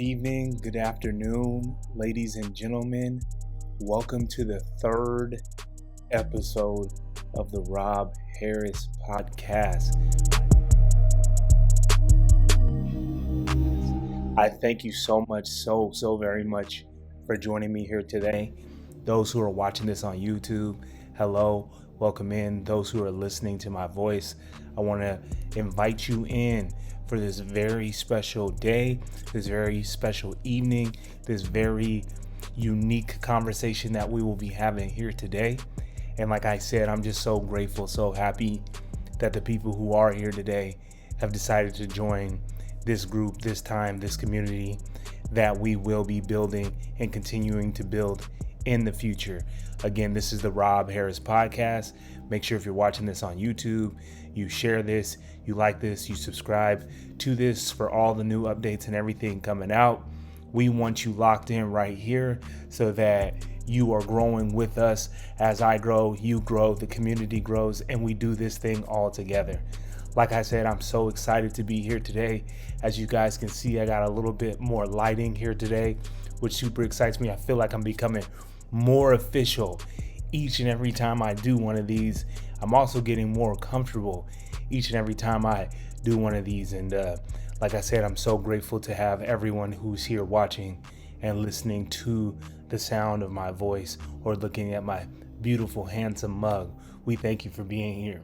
evening, good afternoon, ladies and gentlemen. Welcome to the third episode of the Rob Harris podcast. I thank you so much, so very much for joining me here today. Those who are watching this on YouTube, hello, welcome in. Those who are listening to my voice, I want to invite you in for this very special day, this very special evening, this very unique conversation that we will be having here today. And like I said, I'm just so grateful, so happy that the people who are here today have decided to join this group, this time, this community that we will be building and continuing to build in the future. Again, this is the Rob Harris podcast. Make sure if you're watching this on YouTube, you share this, you like this, you subscribe to this for all the new updates and everything coming out. We want you locked in right here so that you are growing with us. As I grow, you grow, the community grows, and we do this thing all together. Like I said, I'm so excited to be here today. As you guys can see, I got a little bit more lighting here today, which super excites me. I feel like I'm becoming more official each and every time I do one of these. I'm also getting more comfortable each and every time I do one of these. And like I said, I'm so grateful to have everyone who's here watching and listening to the sound of my voice or looking at my beautiful, handsome mug. We thank you for being here.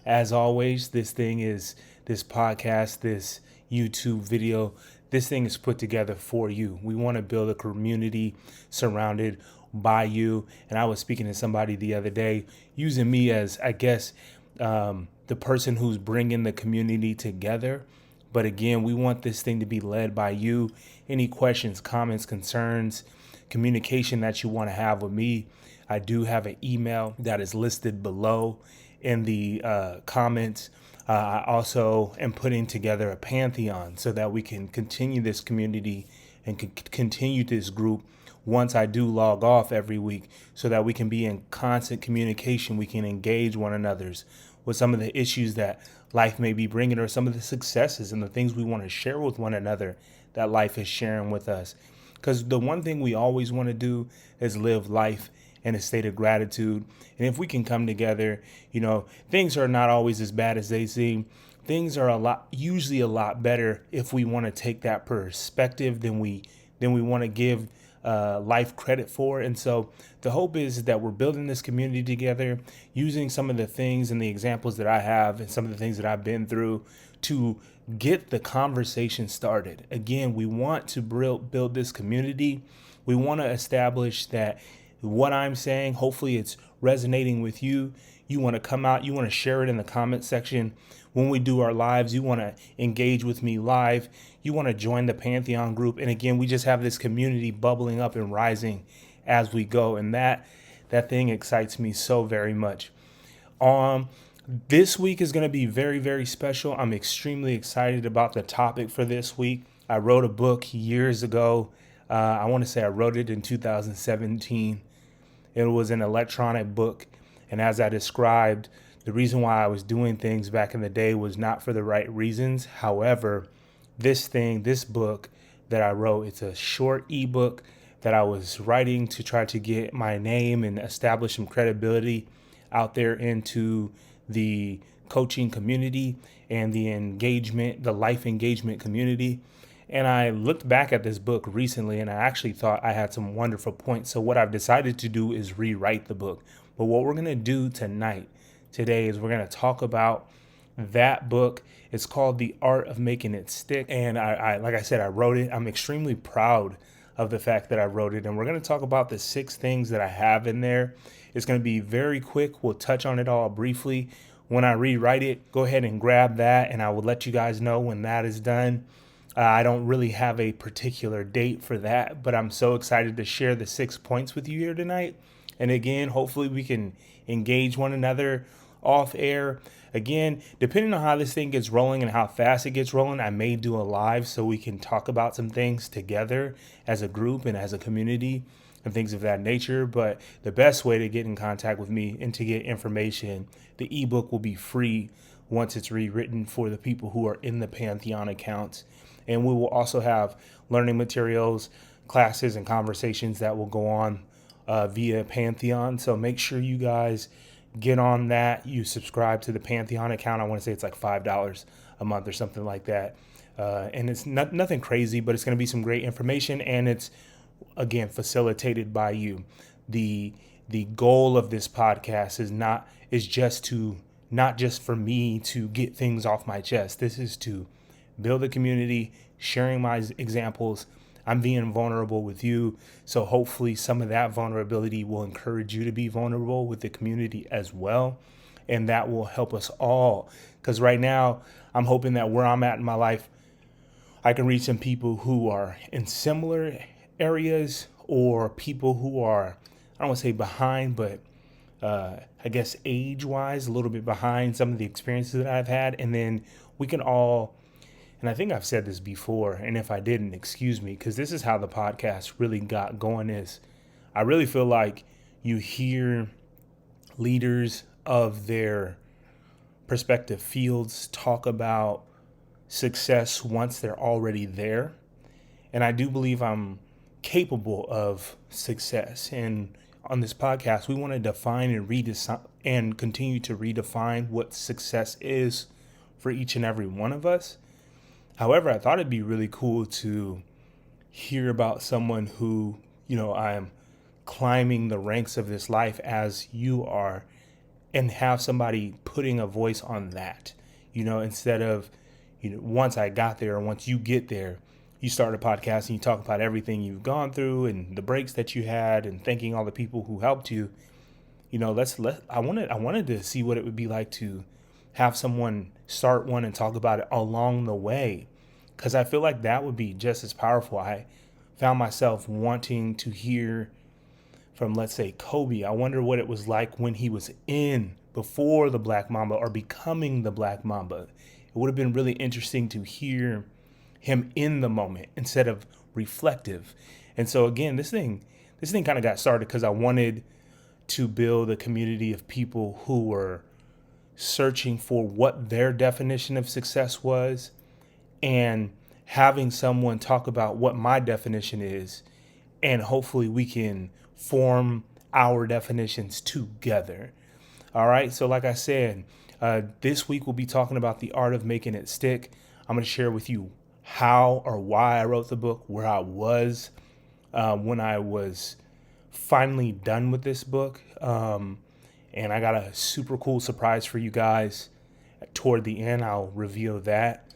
As always, this podcast, this YouTube video, this thing is put together for you. We want to build a community surrounded by you. And I was speaking to somebody the other day, using me as, I guess, the person who's bringing the community together. But again, we want this thing to be led by you. Any questions, comments, concerns, communication that you want to have with me, I do have an email that is listed below in the comments. I also am putting together a Pantheon so that we can continue this community and continue this group once I do log off every week, so that we can be in constant communication. We can engage one another's with some of the issues that life may be bringing, or some of the successes and the things we want to share with one another that life is sharing with us. Because the one thing we always want to do is live life in a state of gratitude. And if we can come together, things are not always as bad as they seem. Things are usually a lot better if we want to take that perspective than we want to give life credit for. And so the hope is that we're building this community together, using some of the things and the examples that I have and some of the things that I've been through to get the conversation started. Again, we want to build this community. We want to establish that what I'm saying, hopefully it's resonating with you. You want to come out, you want to share it in the comment section. When we do our lives, you want to engage with me live. You want to join the Pantheon group. And again, we just have this community bubbling up and rising as we go. And that thing excites me so very much. This week is going to be very, very special. I'm extremely excited about the topic for this week. I wrote a book years ago. I want to say I wrote it in 2017. It was an electronic book. And as I described, the reason why I was doing things back in the day was not for the right reasons. However, this book that I wrote, it's a short ebook that I was writing to try to get my name and establish some credibility out there into the coaching community and the life engagement community. And I looked back at this book recently and I actually thought I had some wonderful points. So what I've decided to do is rewrite the book. But what we're going to do today is we're going to talk about that book. It's called The Art of Making It Stick. And I like I said, I wrote it. I'm extremely proud of the fact that I wrote it. And we're going to talk about the 6 things that I have in there. It's going to be very quick. We'll touch on it all briefly. When I rewrite it, go ahead and grab that and I will let you guys know when that is done. I don't really have a particular date for that, but I'm so excited to share the 6 points with you here tonight. And again, hopefully we can engage one another off air. Again, depending on how this thing gets rolling and how fast it gets rolling, I may do a live so we can talk about some things together as a group and as a community and things of that nature. But the best way to get in contact with me and to get information, the ebook will be free once it's rewritten for the people who are in the Pantheon accounts. And we will also have learning materials, classes, and conversations that will go on via Pantheon. So make sure you guys get on that. You subscribe to the Pantheon account. I want to say it's like $5 a month or something like that. And it's nothing crazy, but it's going to be some great information, and it's again facilitated by you. The goal of this podcast is not just for me to get things off my chest. This is to build a community, sharing my examples. I'm being vulnerable with you. So hopefully some of that vulnerability will encourage you to be vulnerable with the community as well. And that will help us all. Because right now, I'm hoping that where I'm at in my life, I can reach some people who are in similar areas, or people who are, I don't want to say behind, but I guess age-wise, a little bit behind some of the experiences that I've had. And then we can all, and I think I've said this before, and if I didn't, excuse me, because this is how the podcast really got going. Is I really feel like you hear leaders of their respective fields talk about success once they're already there. And I do believe I'm capable of success. And on this podcast, we want to define and redesign and continue to redefine what success is for each and every one of us. However, I thought it'd be really cool to hear about someone who, I'm climbing the ranks of this life as you are, and have somebody putting a voice on that, instead of, once I got there, or once you get there, you start a podcast and you talk about everything you've gone through and the breaks that you had and thanking all the people who helped you. I wanted to see what it would be like to have someone start one and talk about it along the way, because I feel like that would be just as powerful. I found myself wanting to hear from, let's say, Kobe. I wonder what it was like when he was before the Black Mamba, or becoming the Black Mamba. It would have been really interesting to hear him in the moment instead of reflective. And so again, this thing kind of got started because I wanted to build a community of people who were searching for what their definition of success was, and having someone talk about what my definition is, and hopefully we can form our definitions together. All right. So like I said, this week we'll be talking about the art of making it stick. I'm going to share with you how or why I wrote the book, where I was when I was finally done with this book. And I got a super cool surprise for you guys toward the end. I'll reveal that.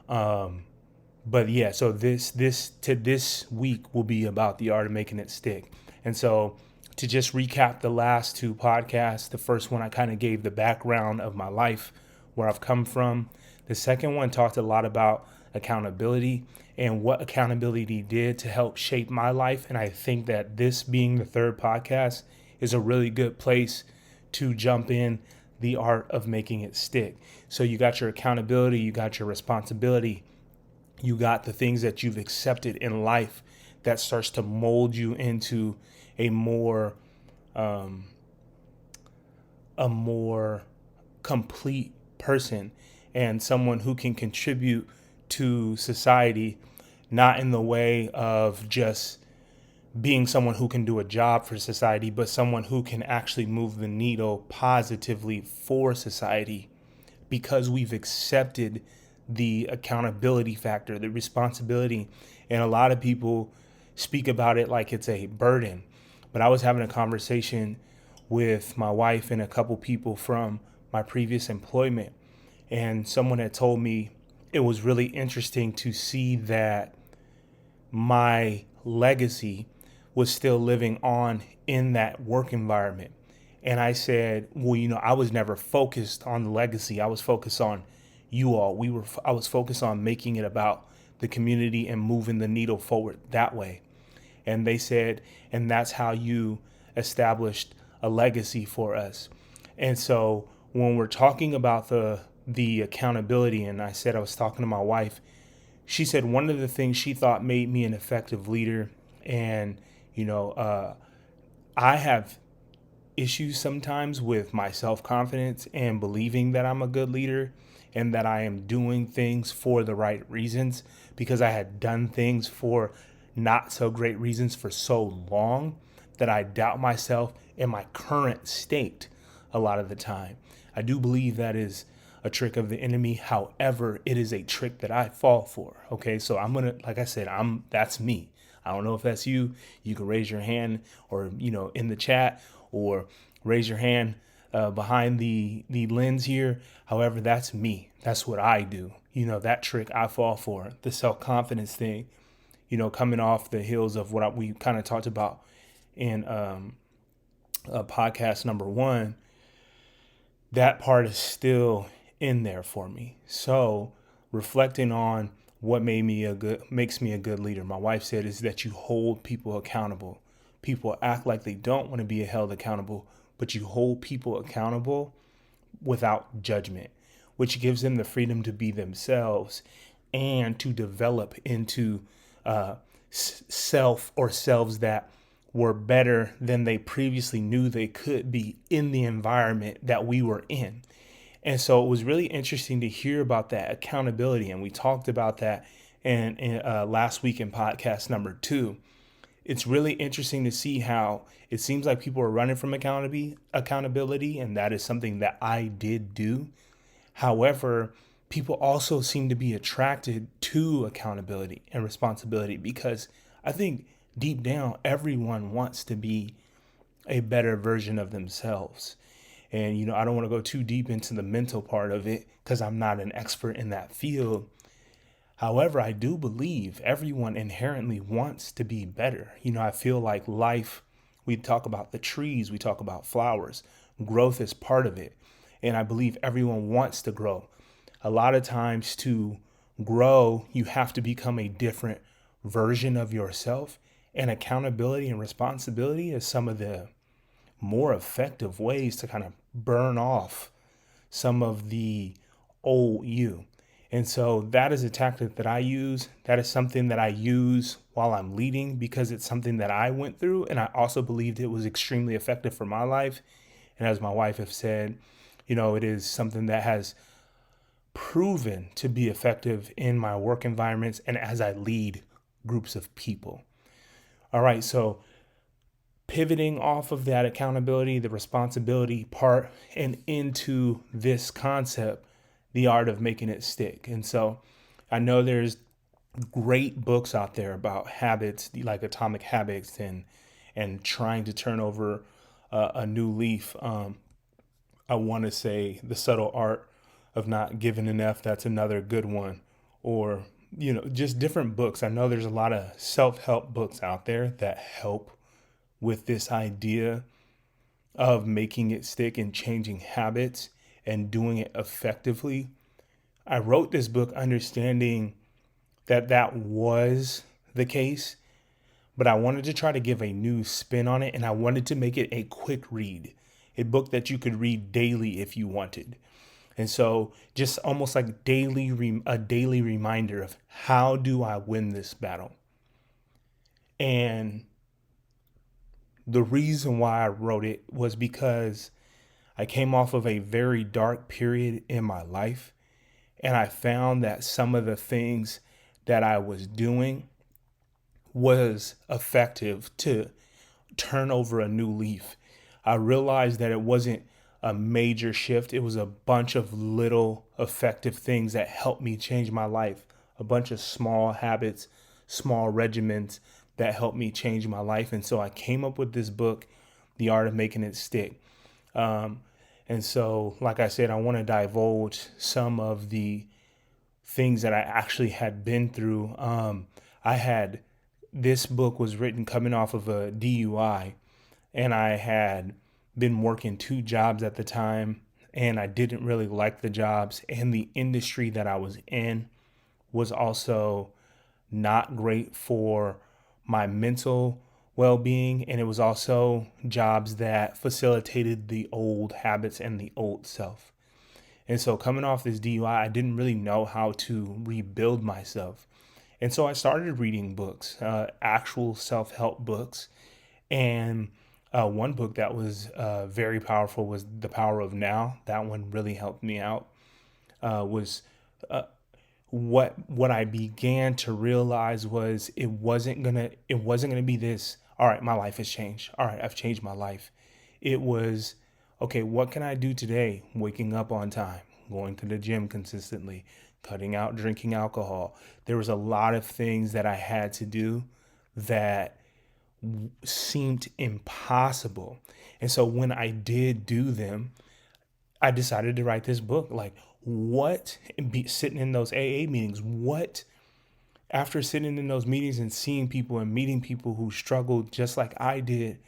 But yeah, so this week will be about the art of making it stick. And so to just recap the last two podcasts, the first one I kind of gave the background of my life, where I've come from. The second one talked a lot about accountability and what accountability did to help shape my life. And I think that this being the third podcast is a really good place to jump in the art of making it stick. So you got your accountability, you got your responsibility, you got the things that you've accepted in life that starts to mold you into a more complete person, and someone who can contribute to society, not in the way of just being someone who can do a job for society, but someone who can actually move the needle positively for society, because we've accepted the accountability factor, the responsibility. And a lot of people speak about it like it's a burden. But I was having a conversation with my wife and a couple people from my previous employment, and someone had told me it was really interesting to see that my legacy was still living on in that work environment. And I said, well, I was never focused on the legacy. I was focused on you all. I was focused on making it about the community and moving the needle forward that way. And they said, and that's how you established a legacy for us. And so when we're talking about the accountability, and I said I was talking to my wife, she said one of the things she thought made me an effective leader, and I have issues sometimes with my self-confidence and believing that I'm a good leader. and that I am doing things for the right reasons, because I had done things for not so great reasons for so long that I doubt myself in my current state a lot of the time. I do believe that is a trick of the enemy. However, it is a trick that I fall for. Okay, so like I said, that's me. I don't know if that's you. You can raise your hand, or in the chat, or raise your hand behind the lens here. However, that's me. That's what I do. That trick I fall for. The self-confidence thing. Coming off the heels of what we kind of talked about in podcast number 1. That part is still in there for me. So reflecting on what makes me a good leader, my wife said, is that you hold people accountable. People act like they don't want to be held accountable, but you hold people accountable without judgment, which gives them the freedom to be themselves and to develop into selves that were better than they previously knew they could be in the environment that we were in. And so it was really interesting to hear about that accountability. And we talked about that in last week in podcast number 2. It's really interesting to see how it seems like people are running from accountability. And that is something that I did do. However, people also seem to be attracted to accountability and responsibility, because I think deep down, everyone wants to be a better version of themselves. And, I don't want to go too deep into the mental part of it because I'm not an expert in that field. However, I do believe everyone inherently wants to be better. I feel like life, we talk about the trees, we talk about flowers. Growth is part of it. And I believe everyone wants to grow. A lot of times to grow, you have to become a different version of yourself. And accountability and responsibility is some of the more effective ways to kind of burn off some of the old you. And so that is a tactic that I use. That is something that I use while I'm leading, because it's something that I went through. And I also believed it was extremely effective for my life. And as my wife has said, it is something that has proven to be effective in my work environments and as I lead groups of people. All right, so pivoting off of that accountability, the responsibility part, and into this concept, the art of making it stick. And so I know there's great books out there about habits, like Atomic Habits, and trying to turn over a new leaf. I want to say The Subtle Art of Not Giving Enough. That's another good one. Or, just different books. I know there's a lot of self-help books out there that help with this idea of making it stick and changing habits and doing it effectively. I wrote this book understanding that was the case, but I wanted to try to give a new spin on it, and I wanted to make it a quick read, a book that you could read daily if you wanted. And so just almost like a daily reminder of, how do I win this battle? And the reason why I wrote it was because I came off of a very dark period in my life, and I found that some of the things that I was doing was effective to turn over a new leaf. I realized that it wasn't a major shift. It was a bunch of little effective things that helped me change my life. A bunch of small habits, small regimens that helped me change my life. And so I came up with this book, The Art of Making It Stick. And so, like I said, I want to divulge some of the things that I actually had been through. This book was written coming off of a DUI, and I had been working 2 jobs at the time, and I didn't really like the jobs, and the industry that I was in was also not great for my mental well-being, and it was also jobs that facilitated the old habits and the old self. And so coming off this DUI, I didn't really know how to rebuild myself. And so I started reading books, actual self-help books. And one book that was very powerful was The Power of Now. That one really helped me out. was what I began to realize was it wasn't gonna be this. All right, my life has changed. All right, I've changed my life. It was, okay, what can I do today? Waking up on time, going to the gym consistently, cutting out drinking alcohol. There was a lot of things that I had to do that seemed impossible. And so when I did do them, I decided to write this book. Like, sitting in those AA meetings, after sitting in those meetings and seeing people and meeting people who struggled just like I did,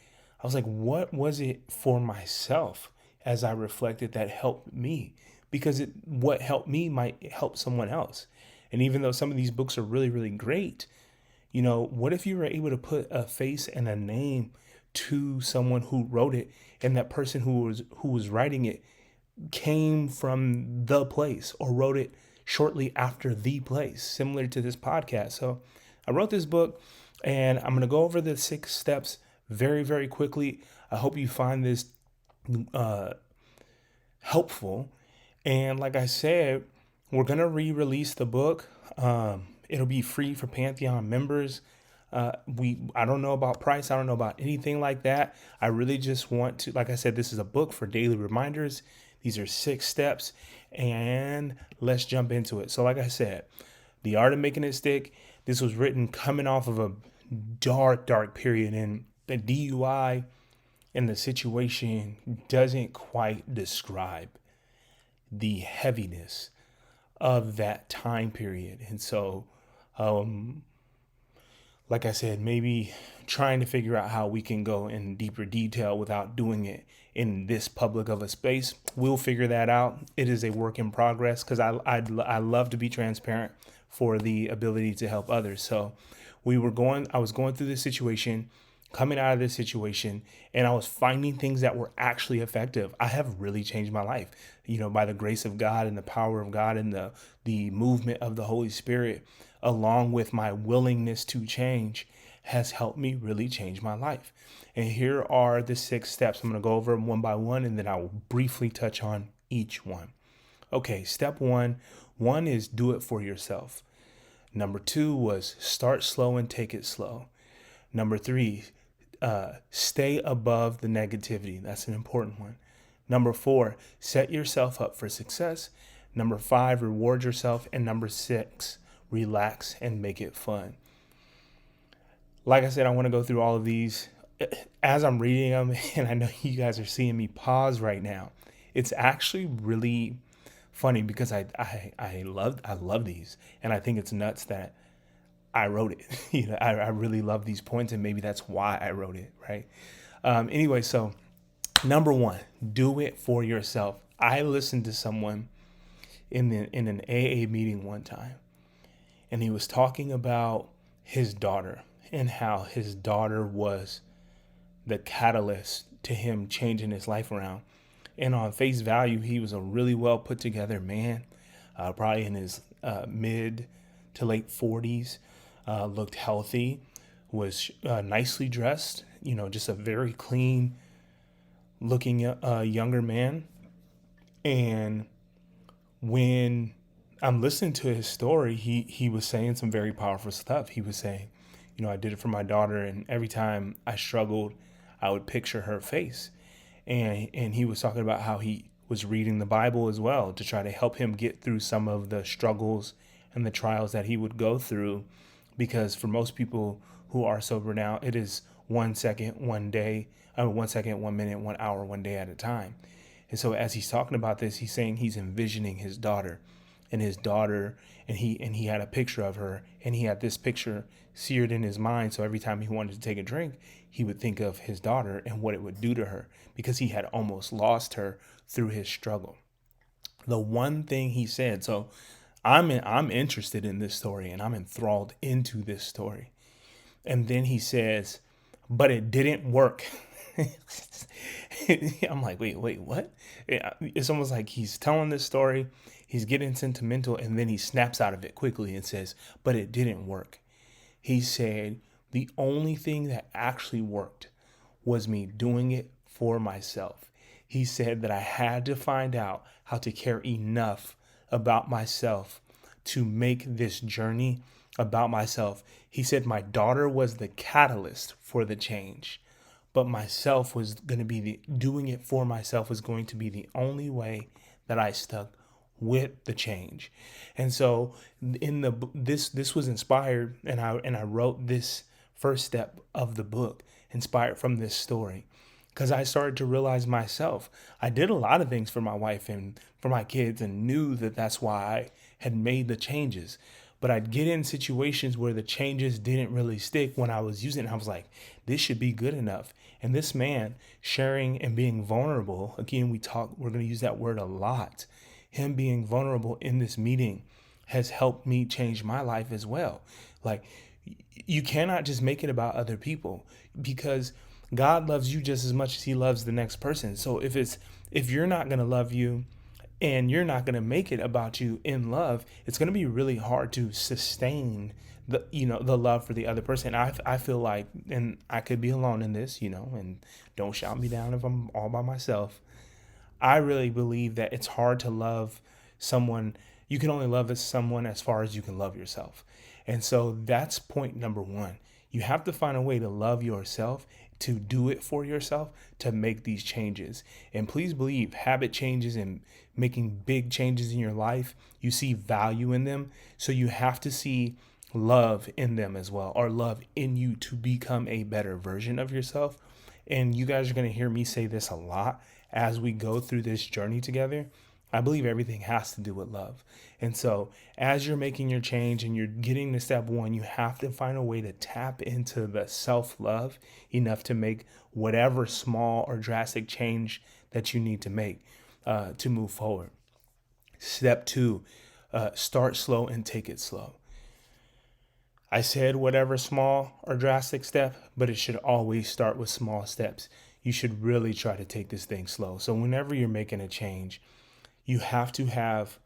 I was like, what was it for myself as I reflected that helped me? Because what helped me might help someone else. And even though some of these books are really, really great, what if you were able to put a face and a name to someone who wrote it, and that person who was writing it came from the place or wrote it shortly after the place, similar to this podcast. So I wrote this book, and I'm going to go over the 6 steps very, very quickly. I hope you find this helpful. And like I said, we're going to re-release the book. It'll be free for Pantheon members. I don't know about price. I don't know about anything like that. I really just want to, like I said, this is a book for daily reminders. These are 6 steps, and let's jump into it. So like I said, The Art of Making It Stick. This was written coming off of a dark, dark period, and the DUI and the situation doesn't quite describe the heaviness of that time period. And so, like I said, maybe trying to figure out how we can go in deeper detail without doing it in this public of a space. We'll figure that out. It is a work in progress, because I love to be transparent for the ability to help others. So I was going through this situation, coming out of this situation, and I was finding things that were actually effective. I have really changed my life, by the grace of God and the power of God and the movement of the Holy Spirit, along with my willingness to change, has helped me really change my life. And here are the 6 steps. I'm going to go over them one by one, and then I will briefly touch on each one. Okay, step one is do it for yourself. Number 2 was start slow and take it slow. Number 3, stay above the negativity. That's an important one. Number 4, set yourself up for success. Number 5, reward yourself. And number 6, relax and make it fun. Like I said, I want to go through all of these as I'm reading them, and I know you guys are seeing me pause right now. It's actually really funny because I love these, and I think it's nuts that I wrote it. I really love these points, and maybe that's why I wrote it, right? Anyway, so number 1, do it for yourself. I listened to someone in an AA meeting one time, and he was talking about his daughter and how his daughter was the catalyst to him changing his life around. And on face value, he was a really well put together man, probably in his mid to late 40s, looked healthy, was nicely dressed, just a very clean looking younger man. And when I'm listening to his story, he was saying some very powerful stuff. He was saying, I did it for my daughter, and every time I struggled, I would picture her face. And he was talking about how he was reading the Bible as well to try to help him get through some of the struggles and the trials that he would go through. Because for most people who are sober now, it is 1 second, 1 day, 1 second, 1 minute, 1 hour, 1 day at a time. And so as he's talking about this, he's saying he's envisioning his daughter, and he had a picture of her, and he had this picture seared in his mind. So every time he wanted to take a drink, he would think of his daughter and what it would do to her, because he had almost lost her through his struggle. The one thing he said, so I'm interested in this story, and I'm enthralled into this story. And then he says, but it didn't work. I'm like, wait, what? It's almost like he's telling this story, he's getting sentimental, and then he snaps out of it quickly and says, but it didn't work. He said, the only thing that actually worked was me doing it for myself. He said that I had to find out how to care enough about myself to make this journey about myself. He said my daughter was the catalyst for the change, but myself was going to be doing it for myself was going to be the only way that I stuck with the change. And so in this was inspired, and I wrote this first step of the book inspired from this story, because I started to realize myself I did a lot of things for my wife and for my kids and knew that that's why I had made the changes. But I'd get in situations where the changes didn't really stick when I was using it. I was like, this should be good enough. And this man sharing and being vulnerable, again, we're going to use that word a lot. Him being vulnerable in this meeting has helped me change my life as well. Like, you cannot just make it about other people, because God loves you just as much as he loves the next person. So if you're not going to love you and you're not going to make it about you in love, it's going to be really hard to sustain the love for the other person. I feel like, and I could be alone in this, and don't shout me down if I'm all by myself. I really believe that it's hard to love someone. You can only love someone as far as you can love yourself. And so that's point number one. You have to find a way to love yourself, to do it for yourself, to make these changes. And please believe, habit changes and making big changes in your life, you see value in them. So you have to see love in them as well, or love in you to become a better version of yourself. And you guys are going to hear me say this a lot as we go through this journey together. I believe everything has to do with love. And so as you're making your change and you're getting to step one, you have to find a way to tap into the self-love enough to make whatever small or drastic change that you need to make to move forward. Step two, start slow and take it slow. I said whatever small or drastic step, but it should always start with small steps. You should really try to take this thing slow. So whenever you're making a change, you have to have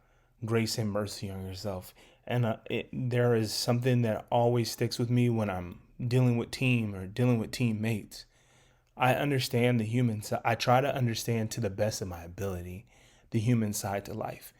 grace and mercy on yourself. And there is something that always sticks with me when I'm dealing with team or dealing with teammates. I understand the human side. I try to understand to the best of my ability the human side to life.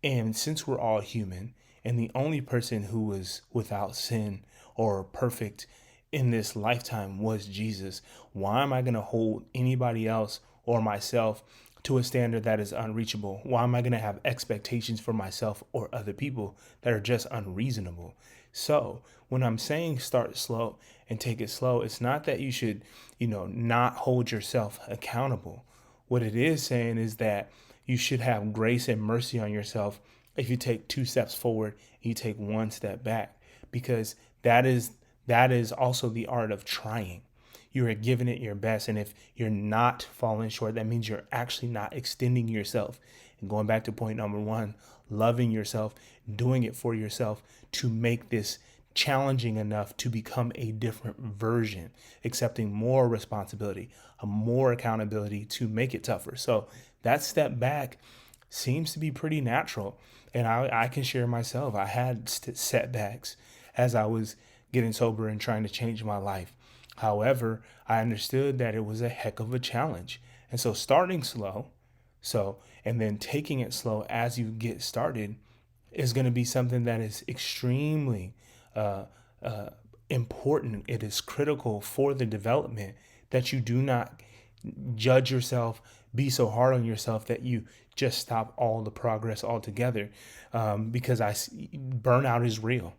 And since we're all human, and the only person who was without sin or perfect in this lifetime was Jesus, why am I going to hold anybody else or myself to a standard that is unreachable? Why am I going to have expectations for myself or other people that are just unreasonable? So when I'm saying start slow and take it slow, it's not that you should, not hold yourself accountable. What it is saying is that you should have grace and mercy on yourself if you take 2 steps forward and you take 1 step back, because that is also the art of trying. You are giving it your best. And if you're not falling short, that means you're actually not extending yourself. And going back to point number one, loving yourself, doing it for yourself to make this challenging enough to become a different version, accepting more responsibility, more accountability to make it tougher. So that step back seems to be pretty natural. And I can share myself. I had setbacks as I was getting sober and trying to change my life. However, I understood that it was a heck of a challenge. And so starting slow, and then taking it slow as you get started is going to be something that is extremely important. It is critical for the development that you do not judge yourself, be so hard on yourself that you just stop all the progress altogether. Because burnout is real.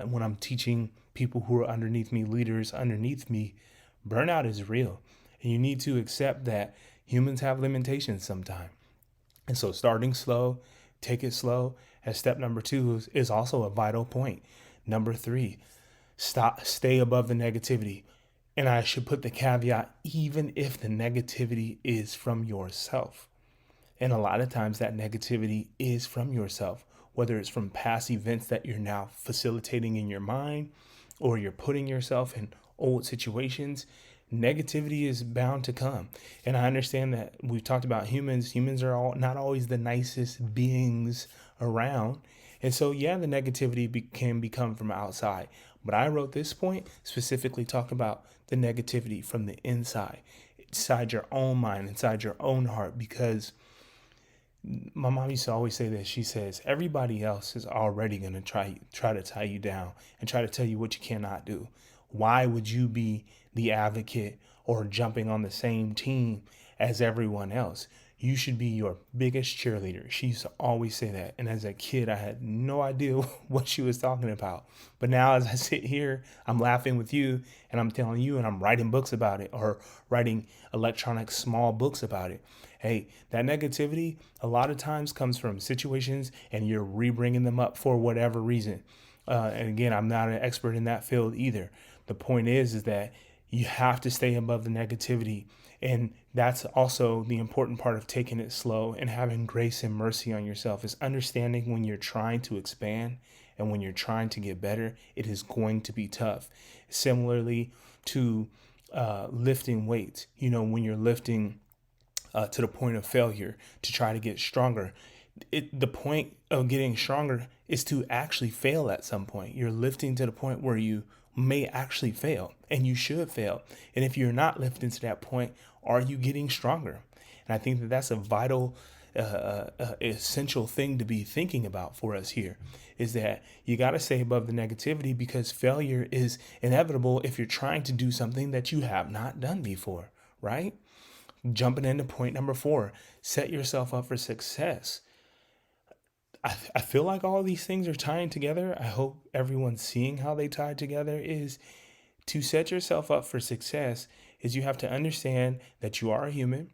When I'm teaching people who are underneath me, leaders underneath me, burnout is real. And you need to accept that humans have limitations sometimes. And so starting slow, take it slow as step number 2 is also a vital point. Number 3, stay above the negativity. And I should put the caveat, even if the negativity is from yourself. And a lot of times that negativity is from yourself, whether it's from past events that you're now facilitating in your mind, or you're putting yourself in old situations. Negativity is bound to come. And I understand that we've talked about humans. Humans are not always the nicest beings around. And so, the negativity can become from outside. But I wrote this point specifically talking about the negativity from the inside your own mind, inside your own heart, because My mom used to always say this. She says, everybody else is already going to try to tie you down and try to tell you what you cannot do. Why would you be the advocate or jumping on the same team as everyone else? You should be your biggest cheerleader. She used to always say that. And as a kid, I had no idea what she was talking about. But now, as I sit here, I'm laughing with you and I'm telling you, and I'm writing books about it or writing electronic small books about it. Hey, that negativity a lot of times comes from situations and you're re-bringing them up for whatever reason. And again, I'm not an expert in that field either. The point is that you have to stay above the negativity. And that's also the important part of taking it slow and having grace and mercy on yourself, is understanding when you're trying to expand and when you're trying to get better, it is going to be tough. Similarly to lifting weights, when you're lifting to the point of failure to try to get stronger. The point of getting stronger is to actually fail at some point. You're lifting to the point where you may actually fail, and you should fail. And if you're not lifting to that point, are you getting stronger? And I think that that's a vital, essential thing to be thinking about for us here, is that you got to stay above the negativity, because failure is inevitable if you're trying to do something that you have not done before, right? Jumping into point number 4, set yourself up for success. I feel like all these things are tying together. I hope everyone's seeing how they tie together. Is to set yourself up for success is you have to understand that you are a human.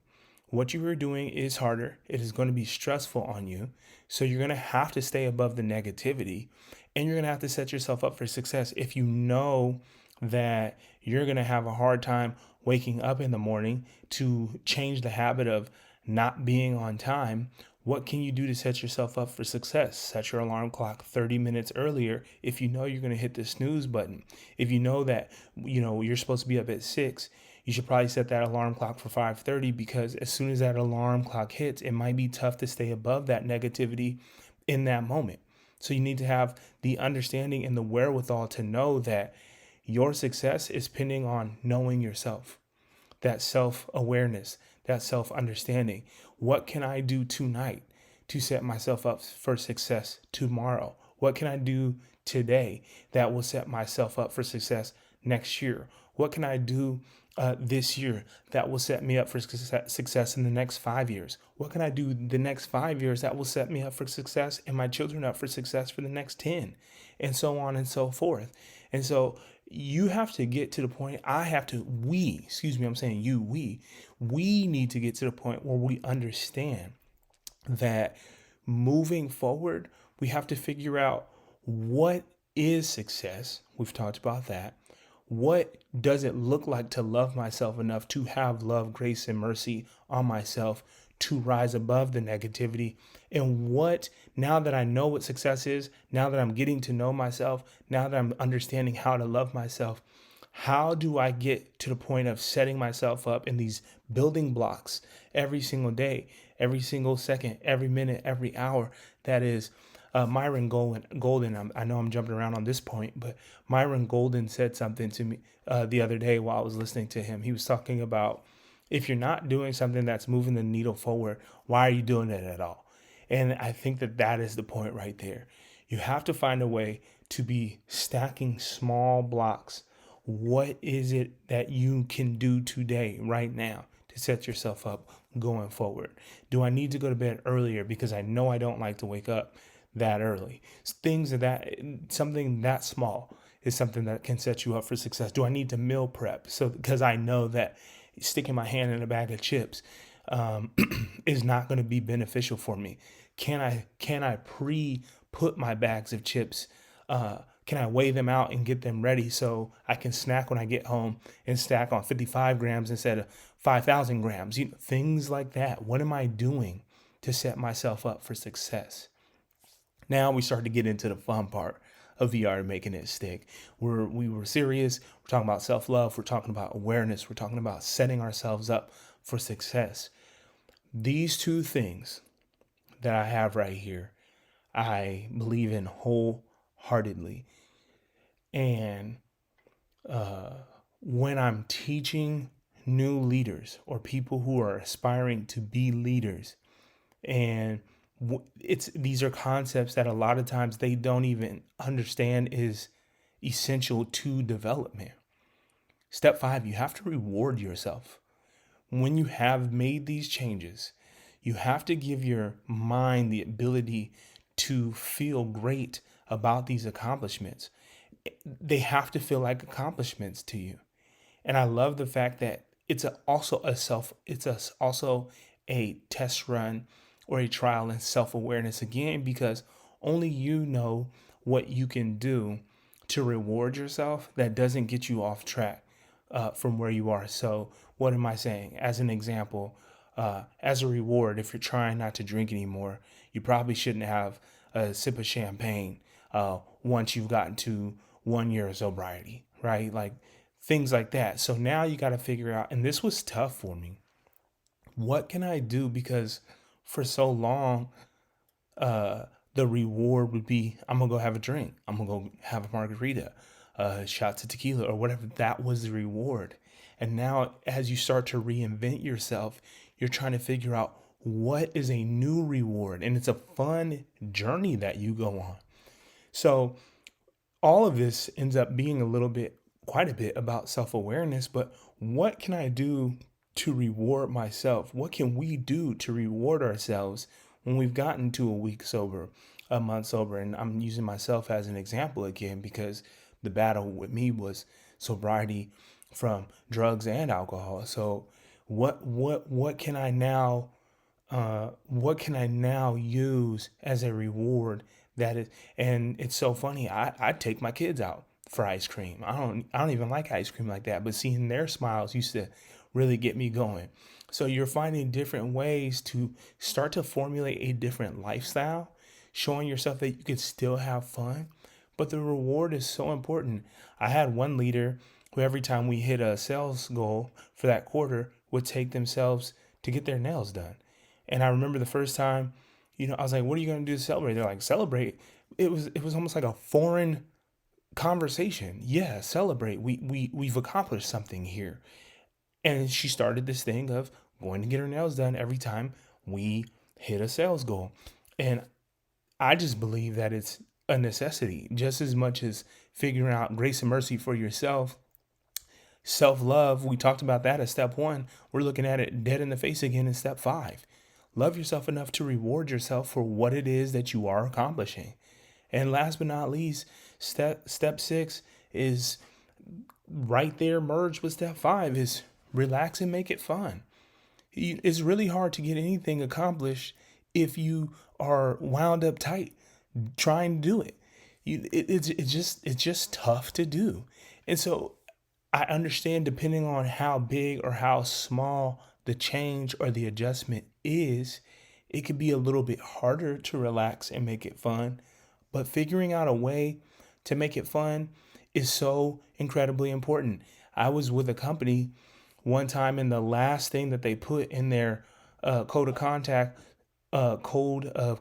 What you are doing is harder. It is going to be stressful on you. So you're going to have to stay above the negativity, and you're going to have to set yourself up for success. If you know that you're going to have a hard time waking up in the morning, to change the habit of not being on time, what can you do to set yourself up for success? Set your alarm clock 30 minutes earlier if you know you're going to hit the snooze button. If you know that you're supposed to be up at 6, you should probably set that alarm clock for 5:30, because as soon as that alarm clock hits, it might be tough to stay above that negativity in that moment. So you need to have the understanding and the wherewithal to know that your success is pending on knowing yourself, that self awareness, that self understanding. What can I do tonight to set myself up for success tomorrow? What can I do today that will set myself up for success next year? What can I do this year that will set me up for success in the next 5 years? What can I do the next 5 years that will set me up for success and my children up for success for the next 10? And so on and so forth. And so you have to get to the point, I'm saying you, we need to get to the point where we understand that moving forward, we have to figure out what is success. We've talked about that. What does it look like to love myself enough to have love, grace, and mercy on myself to rise above the negativity? And what, now that I know what success is, now that I'm getting to know myself, now that I'm understanding how to love myself, how do I get to the point of setting myself up in these building blocks every single day, every single second, every minute, every hour? That is Myron Golden. I know I'm jumping around on this point, but Myron Golden said something to me the other day while I was listening to him. He was talking about, if you're not doing something that's moving the needle forward, why are you doing it at all? And I think that that is the point right there. You have to find a way to be stacking small blocks. What is it that you can do today, right now, to set yourself up going forward? Do I need to go to bed earlier because I know I don't like to wake up that early? Things of that, something that small is something that can set you up for success. Do I need to meal prep? So, because I know that sticking my hand in a bag of chips is not going to be beneficial for me. Can I put my bags of chips? Can I weigh them out and get them ready so I can snack when I get home and stack on 55 grams instead of 5,000 grams? Things like that. What am I doing to set myself up for success? Now we start to get into the fun part of VR, making it stick. We were serious. We're talking about self-love. We're talking about awareness. We're talking about setting ourselves up for success. These two things that I have right here, I believe in wholeheartedly. And when I'm teaching new leaders or people who are aspiring to be leaders, And it's these are concepts that a lot of times they don't even understand is essential to development. Step 5, you have to reward yourself. When you have made these changes, you have to give your mind the ability to feel great about these accomplishments. They have to feel like accomplishments to you. And I love the fact that it's also a test run or a trial in self-awareness again, because only you know what you can do to reward yourself that doesn't get you off track from where you are. So what am I saying? As an example, as a reward, if you're trying not to drink anymore, you probably shouldn't have a sip of champagne once you've gotten to 1 year of sobriety, right? Like things like that. So now you got to figure out, and this was tough for me. What can I do? Because for so long, uh, the reward would be I'm gonna go have a drink. I'm gonna go have a margarita, shots of tequila, or whatever. That was the reward. And now, as you start to reinvent yourself, you're trying to figure out what is a new reward, and it's a fun journey that you go on. So all of this ends up being quite a bit about self awareness. But what can I do to reward myself? What can we do to reward ourselves when we've gotten to a week sober, a month sober? And I'm using myself as an example again because the battle with me was sobriety from drugs and alcohol. So what can I now what can I now use as a reward that is, and it's so funny. I take my kids out for ice cream. I don't even like ice cream like that, but seeing their smiles used to really get me going. So you're finding different ways to start to formulate a different lifestyle, showing yourself that you can still have fun, but the reward is so important. I had one leader who every time we hit a sales goal for that quarter would take themselves to get their nails done. And I remember the first time, I was like, "What are you going to do to celebrate?" They're like, "Celebrate." It was almost like a foreign conversation. Yeah, celebrate. We've accomplished something here. And she started this thing of going to get her nails done every time we hit a sales goal. And I just believe that it's a necessity just as much as figuring out grace and mercy for yourself. Self love, we talked about that as step 1. We're looking at it dead in the face again in step 5. Love yourself enough to reward yourself for what it is that you are accomplishing. And last but not least, step 6 is right there merged with step 5 is relax and make it fun. It's really hard to get anything accomplished if you are wound up tight trying to do it. It's just tough to do. And so I understand, depending on how big or how small the change or the adjustment is, it could be a little bit harder to relax and make it fun. But figuring out a way to make it fun is so incredibly important. I was with a company one time, and the last thing that they put in their code of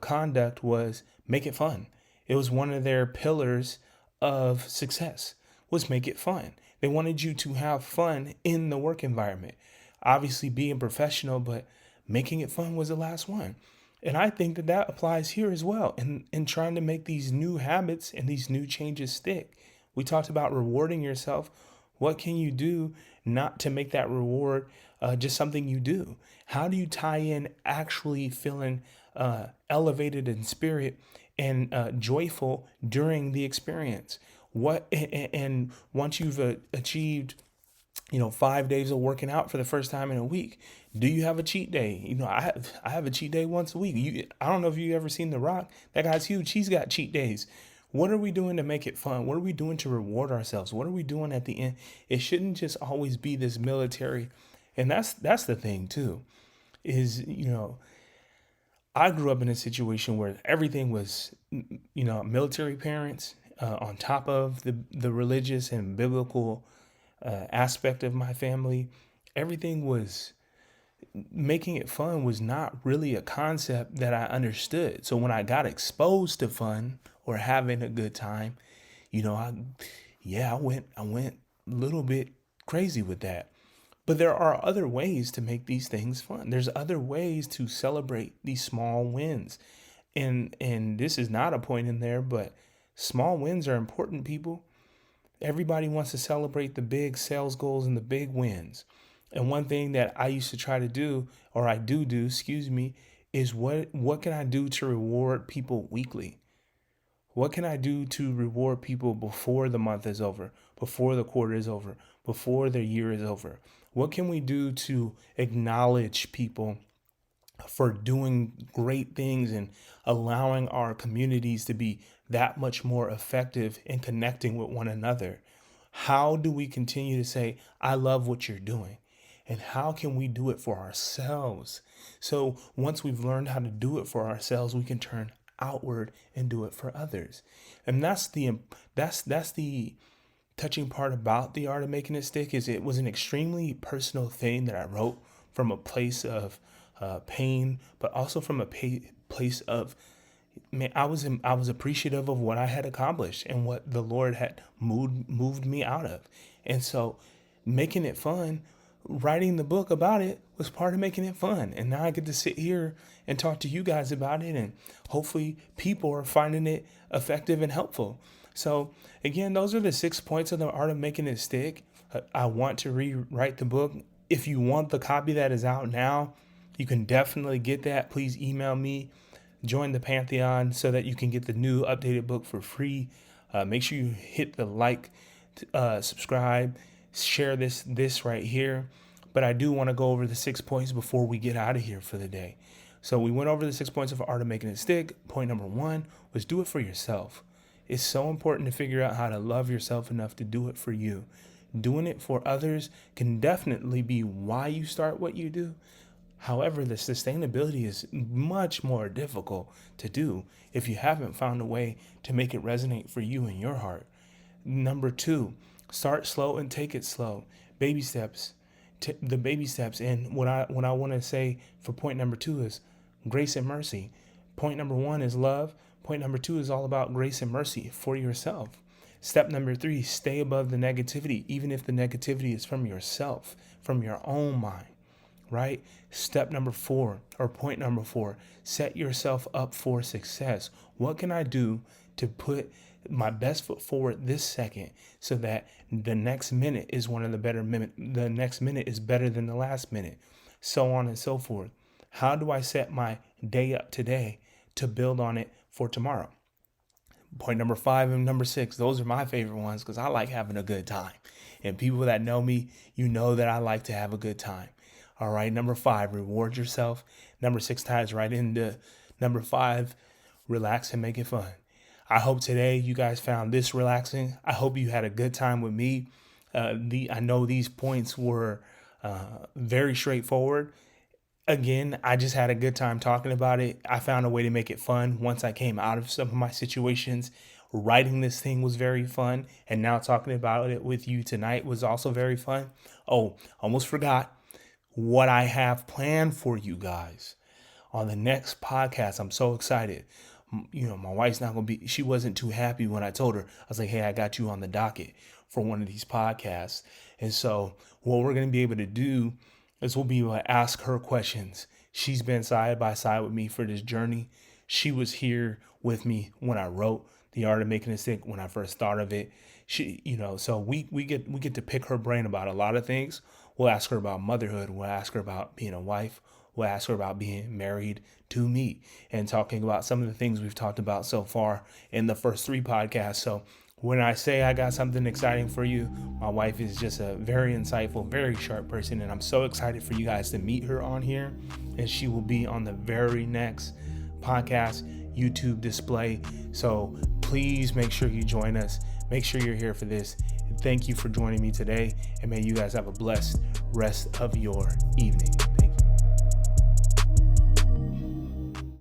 conduct was make it fun. It was one of their pillars of success was make it fun. They wanted you to have fun in the work environment. Obviously being professional, but making it fun was the last one. And I think that that applies here as well in trying to make these new habits and these new changes stick. We talked about rewarding yourself. What can you do not to make that reward just something you do? How do you tie in actually feeling elevated in spirit and joyful during the experience? And once you've achieved 5 days of working out for the first time in a week, do you have a cheat day? I have a cheat day once a week. I don't know if you ever seen The Rock. That guy's huge. He's got cheat days. What are we doing to make it fun? What are we doing to reward ourselves? What are we doing at the end? It shouldn't just always be this military. And that's the thing too, is I grew up in a situation where everything was military parents on top of the religious and biblical aspect of my family. Everything was making it fun was not really a concept that I understood. So when I got exposed to fun or having a good time, I went a little bit crazy with that. But there are other ways to make these things fun. There's other ways to celebrate these small wins. And this is not a point in there, but small wins are important, people. Everybody wants to celebrate the big sales goals and the big wins. And one thing that I used to try to do, or I do, excuse me, is what can I do to reward people weekly? What can I do to reward people before the month is over, before the quarter is over, before the year is over? What can we do to acknowledge people for doing great things and allowing our communities to be that much more effective in connecting with one another? How do we continue to say, I love what you're doing? And how can we do it for ourselves? So once we've learned how to do it for ourselves, we can turn outward and do it for others. And that's the touching part about The Art of Making It Stick, is it was an extremely personal thing that I wrote from a place of pain, but also from a place of, man, I was appreciative of what I had accomplished and what the Lord had moved me out of. And so making it fun, writing the book about it, was part of making it fun. And now I get to sit here and talk to you guys about it, and hopefully people are finding it effective and helpful. So again, those are the 6 points of The Art of Making It Stick. I want to rewrite the book. If you want the copy that is out now, you can definitely get that. Please email me, join the Pantheon so that you can get the new updated book for free. Make sure you hit the like, subscribe, share this right here. But I do want to go over the 6 points before we get out of here for the day. So we went over the 6 points of Art of Making It Stick. Point number 1 was do it for yourself. It's so important to figure out how to love yourself enough to do it for you. Doing it for others can definitely be why you start what you do. However, the sustainability is much more difficult to do if you haven't found a way to make it resonate for you in your heart. Number 2, start slow and take it slow. Baby steps. The baby steps. And what I want to say for point number 2 is grace and mercy. Point number 1 is love. Point number 2 is all about grace and mercy for yourself. Step number 3, stay above the negativity, even if the negativity is from yourself, from your own mind, right? Step number 4, or point number 4, set yourself up for success. What can I do to put my best foot forward this second so that the next minute is one of the better minutes, the next minute is better than the last minute, so on and so forth. How do I set my day up today to build on it for tomorrow? Point number 5 and number 6, those are my favorite ones because I like having a good time. And people that know me, you know that I like to have a good time. All right, number 5, reward yourself. Number 6 ties right into number 5, relax and make it fun. I hope today you guys found this relaxing. I hope you had a good time with me. I know these points were very straightforward. Again, I just had a good time talking about it. I found a way to make it fun once I came out of some of my situations. Writing this thing was very fun. And now talking about it with you tonight was also very fun. Oh, almost forgot what I have planned for you guys on the next podcast. I'm so excited. You know, my wife's not going to she wasn't too happy when I told her. I was like, hey, I got you on the docket for one of these podcasts. And so what we're going to be able to do is we'll be able to ask her questions. She's been side by side with me for this journey. She was here with me when I wrote The Art of Making It Stick, when I first thought of it. So we get to pick her brain about a lot of things. We'll ask her about motherhood. We'll ask her about being a wife. We'll ask her about being married to me and talking about some of the things we've talked about so far in the first 3 podcasts. So when I say I got something exciting for you, my wife is just a very insightful, very sharp person. And I'm so excited for you guys to meet her on here. And she will be on the very next podcast YouTube display. So please make sure you join us. Make sure you're here for this. Thank you for joining me today. And may you guys have a blessed rest of your evening.